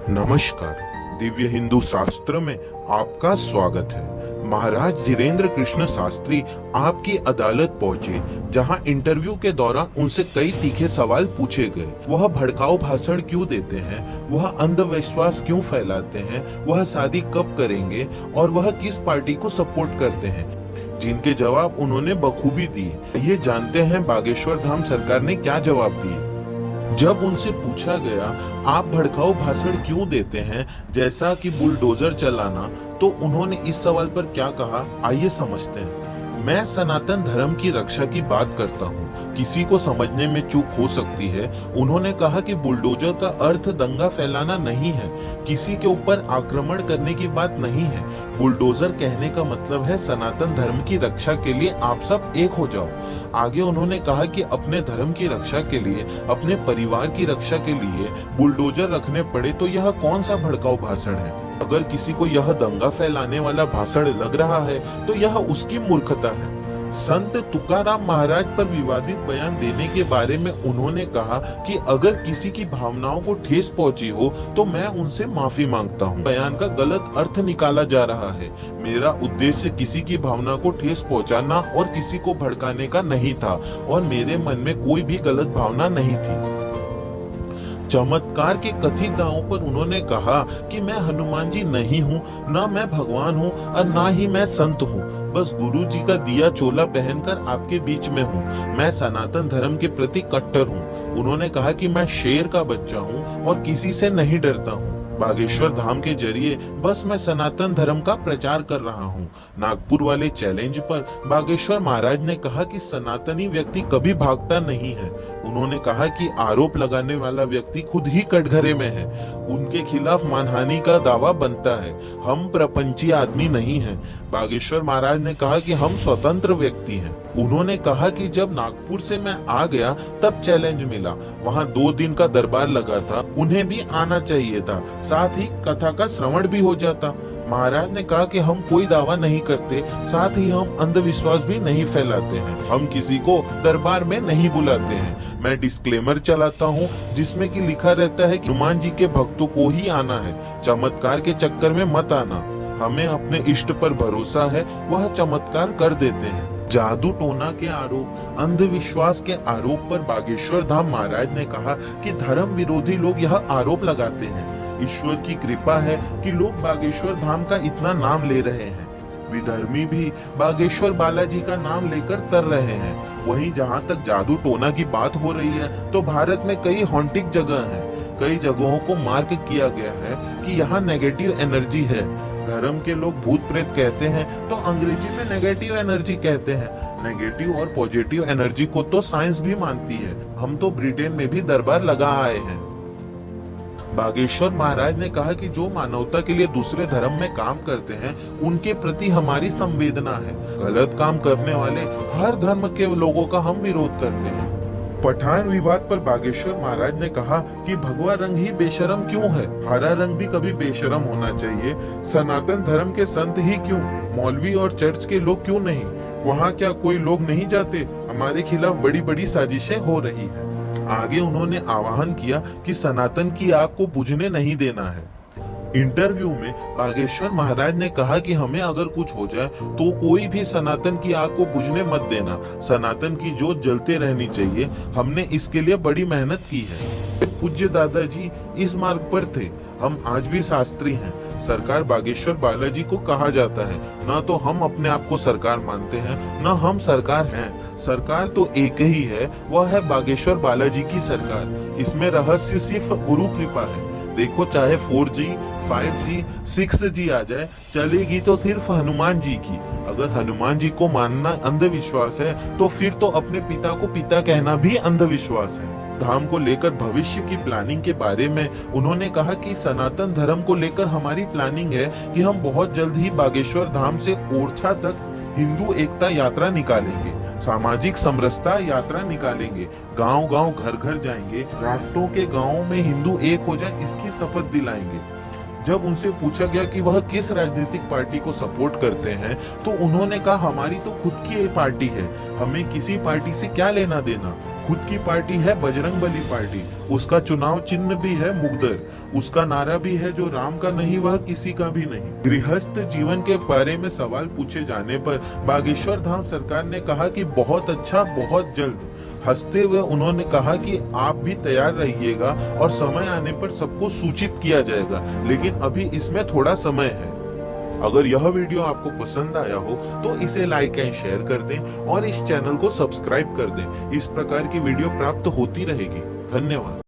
नमस्कार। दिव्य हिंदू शास्त्र में आपका स्वागत है। महाराज धीरेन्द्र कृष्ण शास्त्री आपकी अदालत पहुंचे, जहां इंटरव्यू के दौरान उनसे कई तीखे सवाल पूछे गए। वह भड़काऊ भाषण क्यों देते हैं, वह अंधविश्वास क्यों फैलाते हैं, वह शादी कब करेंगे और वह किस पार्टी को सपोर्ट करते हैं, जिनके जवाब उन्होंने बखूबी दिए। ये जानते हैं बागेश्वर धाम सरकार ने क्या जवाब दिए। जब उनसे पूछा गया आप भड़काऊ भाषण क्यों देते हैं, जैसा कि बुलडोजर चलाना, तो उन्होंने इस सवाल पर क्या कहा, आइए समझते हैं। मैं सनातन धर्म की रक्षा की बात करता हूँ, किसी को समझने में चूक हो सकती है। उन्होंने कहा कि बुलडोजर का अर्थ दंगा फैलाना नहीं है, किसी के ऊपर आक्रमण करने की बात नहीं है। बुलडोजर कहने का मतलब है सनातन धर्म की रक्षा के लिए आप सब एक हो जाओ। आगे उन्होंने कहा कि अपने धर्म की रक्षा के लिए, अपने परिवार की रक्षा के लिए बुलडोजर रखने पड़े तो यह कौन सा भड़काऊ भाषण है। अगर किसी को यह दंगा फैलाने वाला भाषण लग रहा है तो यह उसकी मूर्खता है। संत तुकाराम महाराज पर विवादित बयान देने के बारे में उन्होंने कहा कि अगर किसी की भावनाओं को ठेस पहुंची हो तो मैं उनसे माफी मांगता हूं। बयान का गलत अर्थ निकाला जा रहा है। मेरा उद्देश्य किसी की भावना को ठेस पहुंचाना और किसी को भड़काने का नहीं था और मेरे मन में कोई भी गलत भावना नहीं थी। चमत्कार के कथित दावों पर उन्होंने कहा कि मैं हनुमान जी नहीं हूँ, न मैं भगवान हूँ और न ही मैं संत हूँ, बस गुरु जी का दिया चोला पहनकर आपके बीच में हूँ। मैं सनातन धर्म के प्रति कट्टर हूँ। उन्होंने कहा कि मैं शेर का बच्चा हूँ और किसी से नहीं डरता हूँ। बागेश्वर धाम के जरिए बस मैं सनातन धर्म का प्रचार कर रहा हूँ। नागपुर वाले चैलेंज पर बागेश्वर महाराज ने कहा कि सनातनी व्यक्ति कभी भागता नहीं है। उन्होंने कहा कि आरोप लगाने वाला व्यक्ति खुद ही कटघरे में है, उनके खिलाफ मानहानि का दावा बनता है। हम प्रपंची आदमी नहीं हैं। बागेश्वर महाराज ने कहा कि हम स्वतंत्र व्यक्ति हैं। उन्होंने कहा कि जब नागपुर से मैं आ गया तब चैलेंज मिला, वहाँ 2 दिन का दरबार लगा था, उन्हें भी आना चाहिए था, साथ ही कथा का श्रवण भी हो जाता। महाराज ने कहा कि हम कोई दावा नहीं करते, साथ ही हम अंधविश्वास भी नहीं फैलाते हैं, हम किसी को दरबार में नहीं बुलाते हैं। मैं डिस्क्लेमर चलाता हूँ जिसमें कि लिखा रहता है कि हनुमान जी के भक्तों को ही आना है, चमत्कार के चक्कर में मत आना। हमें अपने इष्ट पर भरोसा है, वह चमत्कार कर देते हैं। जादू टोना के आरोप, अंधविश्वास के आरोप पर बागेश्वर धाम महाराज ने कहा कि धर्म विरोधी लोग यह आरोप लगाते हैं। ईश्वर की कृपा है कि लोग बागेश्वर धाम का इतना नाम ले रहे हैं। विधर्मी भी बागेश्वर बालाजी का नाम लेकर तर रहे हैं। वहीं जहां तक जादू टोना की बात हो रही है तो भारत में कई हॉन्टिंग जगह हैं। कई जगहों को मार्क किया गया है कि यहाँ नेगेटिव एनर्जी है। धर्म के लोग भूत प्रेत कहते हैं तो अंग्रेजी में नेगेटिव एनर्जी कहते हैं। नेगेटिव और पॉजिटिव एनर्जी को तो साइंस भी मानती है। हम तो ब्रिटेन में भी दरबार लगा आए हैं। बागेश्वर महाराज ने कहा कि जो मानवता के लिए दूसरे धर्म में काम करते हैं उनके प्रति हमारी संवेदना है। गलत काम करने वाले हर धर्म के लोगों का हम विरोध करते हैं। पठान विवाद पर बागेश्वर महाराज ने कहा कि भगवा रंग ही बेशरम क्यों है, हरा रंग भी कभी बेशरम होना चाहिए। सनातन धर्म के संत ही क्यों, मौलवी और चर्च के लोग क्यों नहीं? वहाँ क्या कोई लोग नहीं जाते? हमारे खिलाफ बड़ी बड़ी साजिशें हो रही है। आगे उन्होंने आह्वान किया कि सनातन की आग को बुझने नहीं देना है। इंटरव्यू में बागेश्वर महाराज ने कहा कि हमें अगर कुछ हो जाए तो कोई भी सनातन की आग को बुझने मत देना। सनातन की जोत जलते रहनी चाहिए। हमने इसके लिए बड़ी मेहनत की है। पूज्य दादाजी इस मार्ग पर थे। हम आज भी शास्त्री हैं। सरकार बागेश्वर बालाजी को कहा जाता है। न तो हम अपने आप को सरकार मानते हैं, न हम सरकार हैं। सरकार तो एक ही है, वह है बागेश्वर बालाजी की सरकार। इसमें रहस्य सिर्फ गुरु कृपा है। देखो चाहे 4G, 5G, 6G आ जाए, चलेगी तो सिर्फ हनुमान जी की। अगर हनुमान जी को मानना अंधविश्वास है तो फिर तो अपने पिता को पिता कहना भी अंधविश्वास है। धाम को लेकर भविष्य की प्लानिंग के बारे में उन्होंने कहा कि सनातन धर्म को लेकर हमारी प्लानिंग है कि हम बहुत जल्द ही बागेश्वर धाम से ओरछा तक हिंदू एकता यात्रा निकालेंगे, सामाजिक समरसता यात्रा निकालेंगे, गांव-गांव घर-घर जाएंगे, राष्ट्रों के गांवों में हिंदू एक हो जाए इसकी शपथ दिलाएंगे। जब उनसे पूछा गया कि वह किस राजनीतिक पार्टी को सपोर्ट करते हैं तो उन्होंने कहा हमारी तो खुद की एक पार्टी है, हमें किसी पार्टी से क्या लेना देना। खुद की पार्टी है बजरंगबली पार्टी, उसका चुनाव चिन्ह भी है मुगदर, उसका नारा भी है जो राम का नहीं वह किसी का भी नहीं। गृहस्थ जीवन के बारे में सवाल पूछे जाने पर बागेश्वर धाम सरकार ने कहा कि बहुत अच्छा, बहुत जल्द। हंसते हुए उन्होंने कहा कि आप भी तैयार रहिएगा और समय आने पर सबको सूचित किया जाएगा, लेकिन अभी इसमें थोड़ा समय है। अगर यह वीडियो आपको पसंद आया हो तो इसे लाइक एंड शेयर कर दें और इस चैनल को सब्सक्राइब कर दें। इस प्रकार की वीडियो प्राप्त होती रहेगी। धन्यवाद।